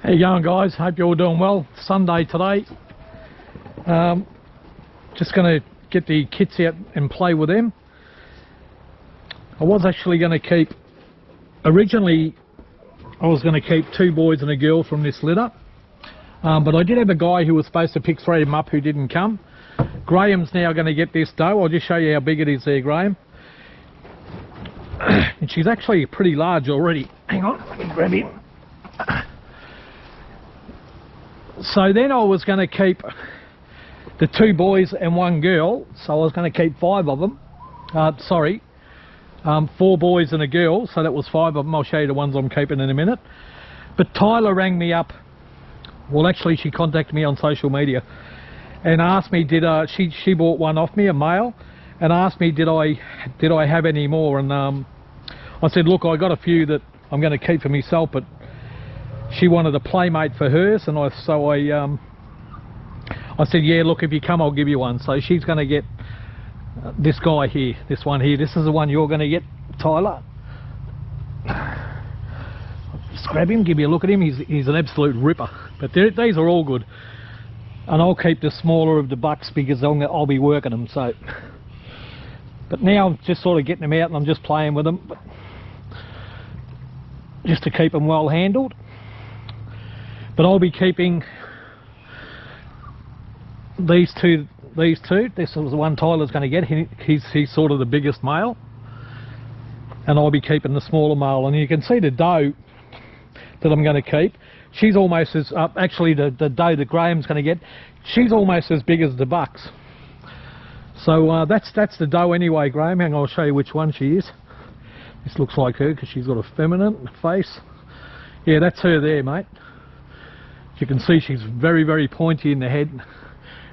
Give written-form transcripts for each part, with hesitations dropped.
How you going, guys? Hope you're all doing well. Sunday today. Just going to get the kits out and play with them. I was actually going to keep, originally I was going to keep 2 boys and a girl from this litter, but I did have a guy who was supposed to pick 3 of them up who didn't come. Graham's now going to get this doe. I'll just show you how big it is there, Graham. And she's actually pretty large already. Hang on, let me grab him. So then I was going to keep the 2 boys and 1 girl, so I was going to keep 5 of them. 4 boys and a girl, so that was 5 of them. I'll show you the ones I'm keeping in a minute. But Tyla rang me up. Well, actually she contacted me on social media and asked me, she bought one off me, a male, and asked me did I have any more, and I said, look, I got a few that I'm going to keep for myself, but she wanted a playmate for hers, and I said, yeah, look, if you come I'll give you one. So she's going to get this guy here, this one here. This is the one you're going to get, Tyla. Just grab him, give you a look at him. He's an absolute ripper. But these are all good, and I'll keep the smaller of the bucks because I'll be working them. So, but now I'm just sort of getting them out and I'm just playing with them, just to keep them well handled. But I'll be keeping these two. This is the one Tyler's going to get. He's sort of the biggest male, and I'll be keeping the smaller male. And you can see the doe that I'm going to keep. She's almost as actually the doe that Graham's going to get. She's almost as big as the bucks. So that's the doe anyway, Graham. Hang on, I'll show you which one she is. This looks like her because she's got a feminine face. Yeah, that's her there, mate. You can see she's very, very pointy in the head.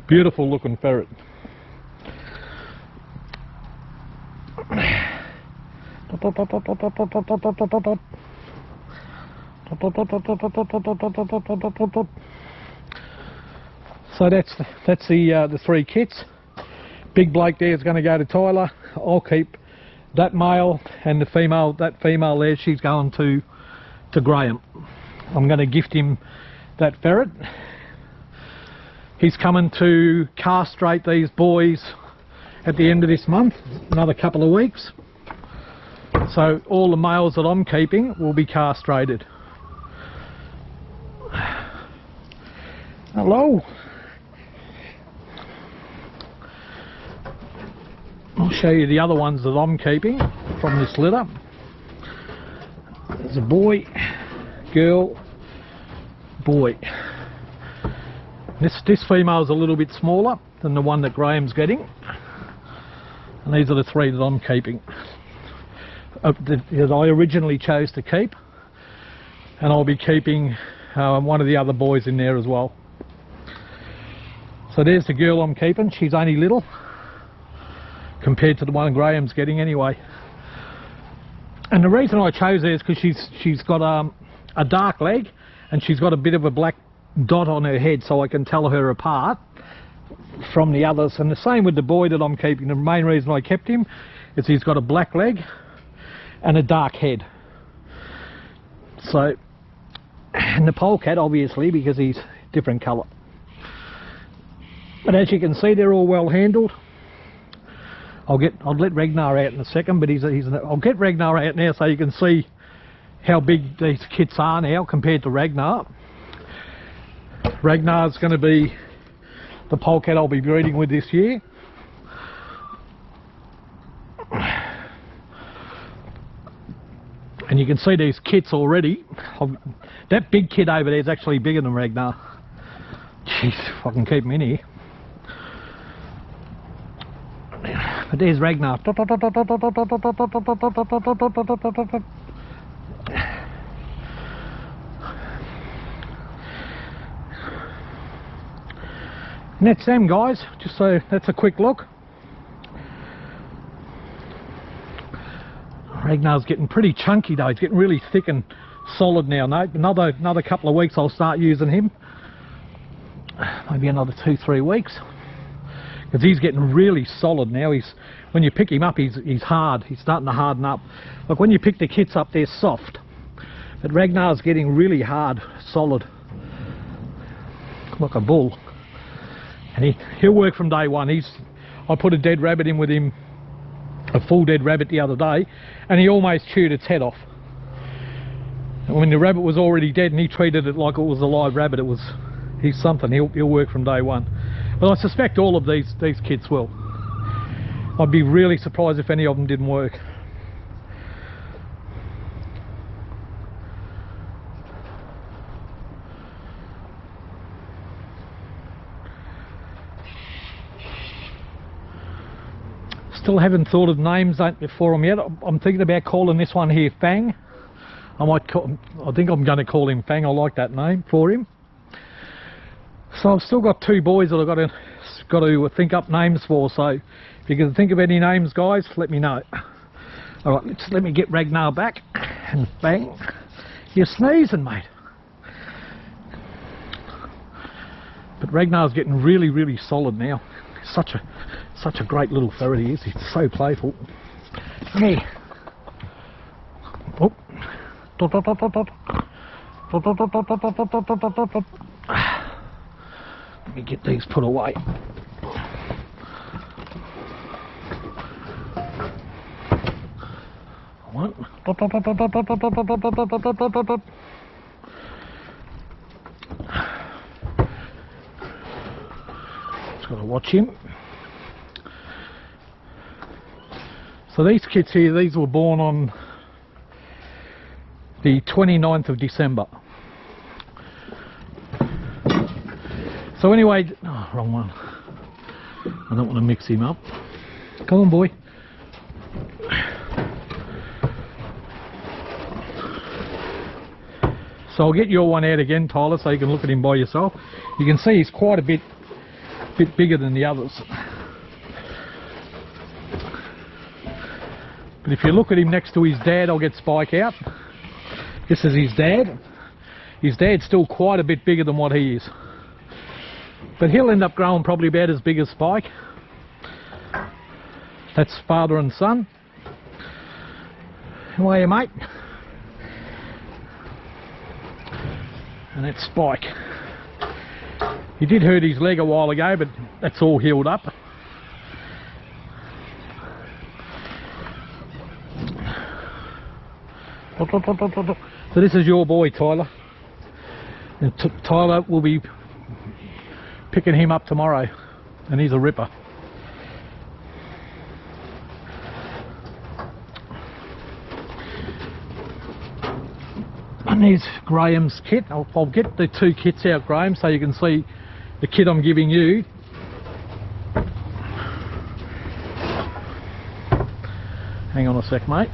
Beautiful looking ferret. So that's the 3 kits. Big Blake there is going to go to Tyla. I'll keep that male, and the female, that female there, she's going to Graham. I'm going to gift him that ferret. He's coming to castrate these boys at the end of this month, another couple of weeks. So all the males that I'm keeping will be castrated. Hello. I'll show you the other ones that I'm keeping from this litter. There's a boy, girl, boy. This female's a little bit smaller than the one that Graham's getting, and these are the 3 that I'm keeping, that I originally chose to keep, and I'll be keeping one of the other boys in there as well. So there's the girl I'm keeping. She's only little compared to the one Graham's getting anyway, and the reason I chose her is because she's got a dark leg, and she's got a bit of a black dot on her head, so I can tell her apart from the others. And the same with the boy that I'm keeping. The main reason I kept him is he's got a black leg and a dark head. So, and the polecat obviously because he's different colour. But as you can see, they're all well handled. I'll let Ragnar out in a second, but I'll get Ragnar out now so you can see how big these kits are now compared to Ragnar. Ragnar's going to be the polecat I'll be breeding with this year. And you can see these kits already. That big kid over there is actually bigger than Ragnar. Jeez, if I can keep him in here. But there's Ragnar. And that's them, guys. Just so that's a quick look. Ragnar's getting pretty chunky though. He's getting really thick and solid now. No, another couple of weeks I'll start using him. Maybe another 2-3 weeks, because he's getting really solid now. When you pick him up, he's hard. He's starting to harden up. Like when you pick the kits up, they're soft, but Ragnar's getting really hard, solid. like a bull. And he'll work from day one. I put a dead rabbit in with him, a full dead rabbit the other day, and he almost chewed its head off. And when the rabbit was already dead and he treated it like it was a live rabbit, he's something. He'll work from day one. But I suspect all of these kits will. I'd be really surprised if any of them didn't work. Still haven't thought of names for him yet. I'm thinking about calling this one here Fang. I think I'm going to call him Fang. I like that name for him. So I've still got 2 boys that I've got to think up names for. So if you can think of any names, guys, let me know. All right, let me get Ragnar back. And Fang, you're sneezing, mate. But Ragnar's getting really, really solid now. He's such a great little ferret he is. He's so playful. Come here. Oh. Let me get these put away. One. Just got to watch him. So these kits here, these were born on the 29th of December. So anyway, oh, wrong one. I don't want to mix him up. Come on, boy. So I'll get your one out again, Tyler, so you can look at him by yourself. You can see he's quite a bit bigger than the others. But if you look at him next to his dad, I'll get Spike out. This is his dad. His dad's still quite a bit bigger than what he is. But he'll end up growing probably about as big as Spike. That's father and son. How are you, mate? And that's Spike. He did hurt his leg a while ago, but that's all healed up. So this is your boy, Tyler. And Tyler will be picking him up tomorrow, and he's a ripper. And there's Graham's kit. I'll get the 2 kits out, Graham, so you can see the kit I'm giving you. Hang on a sec, mate.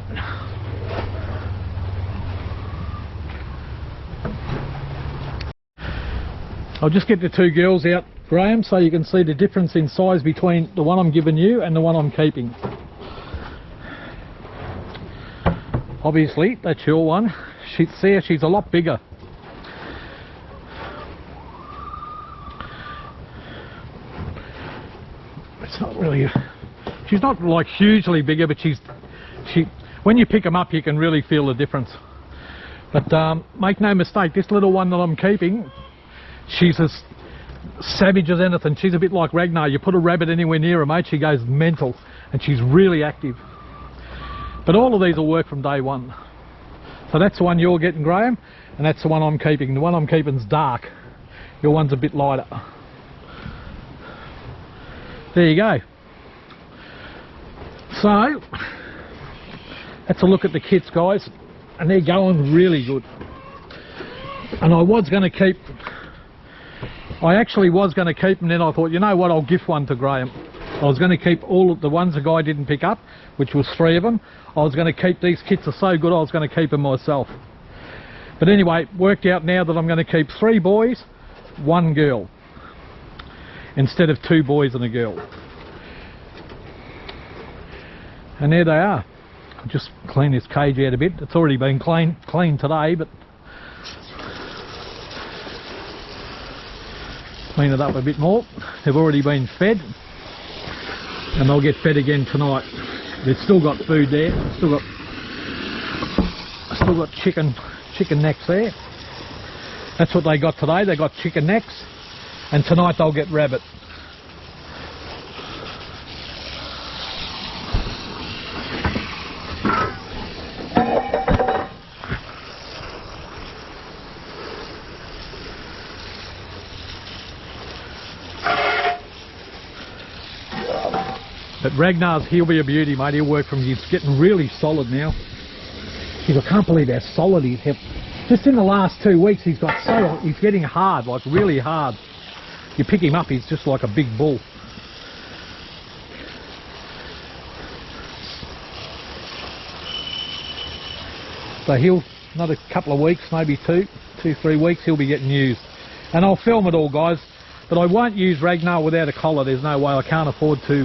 I'll just get the 2 girls out, Graham, so you can see the difference in size between the one I'm giving you and the one I'm keeping. Obviously, that's your one. She's a lot bigger. It's not really... She's not like hugely bigger, but when you pick them up, you can really feel the difference. But make no mistake, this little one that I'm keeping, she's as savage as anything. She's a bit like Ragnar. You put a rabbit anywhere near her, mate, she goes mental, and she's really active. But all of these will work from day one. So that's the one you're getting, Graham, and that's the one I'm keeping. The one I'm keeping's dark. Your one's a bit lighter. There you go. So that's a look at the kits, guys, and they're going really good. And I actually was going to keep them, then I thought, you know what, I'll gift one to Graham. I was going to keep all of the ones the guy didn't pick up, which was 3 of them. I was going to keep these kits, are so good I was going to keep them myself. But anyway, worked out now that I'm going to keep 3 boys, 1 girl, instead of 2 boys and a girl. And there they are. I'll just clean this cage out a bit. It's already been cleaned today, but clean it up a bit more. They've already been fed, and they'll get fed again tonight. They've still got food there. Still got chicken necks there. That's what they got today. They got chicken necks. and tonight they'll get rabbit. But Ragnar's, he'll be a beauty, mate. He'll work from, he's getting really solid now. Jeez, I can't believe how solid he's hit. Just in the last 2 weeks, he's getting hard, like really hard. You pick him up, he's just like a big bull. So he'll, another couple of weeks, maybe 3 weeks, he'll be getting used. And I'll film it all, guys, but I won't use Ragnar without a collar. There's no way. I can't afford to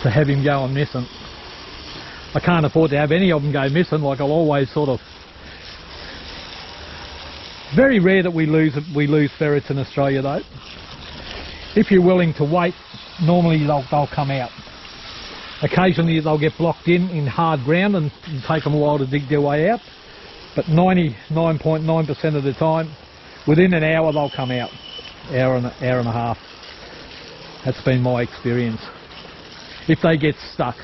have him going missing. I can't afford to have any of them go missing. Like, I'll always sort of... Very rare that we lose ferrets in Australia, though. If you're willing to wait, normally they'll come out. Occasionally they'll get blocked in hard ground and take them a while to dig their way out. But 99.9% of the time, within an hour they'll come out. Hour and a half. That's been my experience. If they get stuck.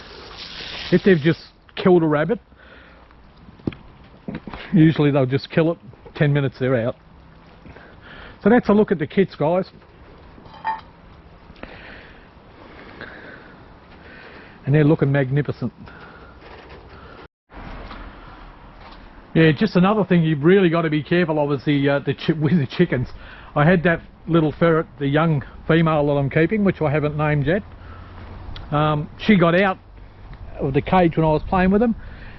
If they've just killed a rabbit, usually they'll just kill it. 10 minutes they're out. So that's a look at the kits, guys. And they're looking magnificent. Yeah, just another thing you've really got to be careful of is with the chickens. I had that little ferret, the young female that I'm keeping, which I haven't named yet. She got out of the cage when I was playing with them,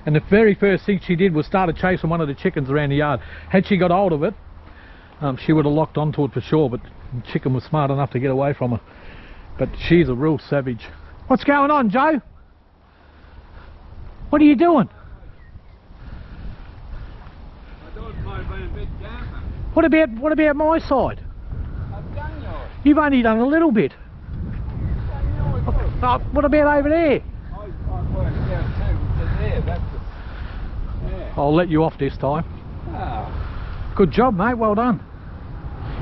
and the very first thing she did was started chasing one of the chickens around the yard. Had she got hold of it, she would have locked onto it for sure, but the chicken was smart enough to get away from her. But she's a real savage. What's going on, Joe? What are you doing? I thought it might have been a bit damper. What about my side? I've done yours. You've only done a little bit. I've done yours. Oh, what about over there? I worked out too, because there, that's the... Yeah. I'll let you off this time. Ah, Good job, mate. Well done.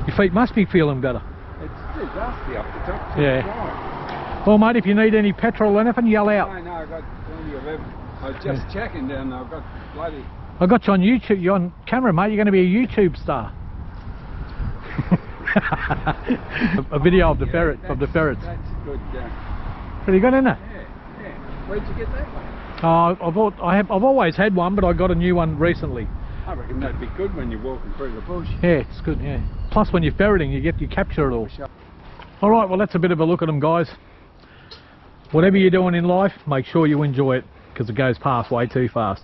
Your feet must be feeling better. it's too dusty up the top. Too Yeah. dry. Well, mate, if you need any petrol or anything, yell out. No, I got plenty of everything. I was just checking down there, I've got bloody... I got you on YouTube. You're on camera, mate. You're going to be a YouTube star. A video of the ferrets. That's good. Pretty good, isn't it? Yeah. Where'd you get that one? I've always had one, but I got a new one recently. I reckon that'd be good when you're walking through the bush. Yeah, it's good. Yeah. Plus, when you're ferreting, you capture it all. All right. Well, that's a bit of a look at them, guys. Whatever you're doing in life, make sure you enjoy it, because it goes past way too fast.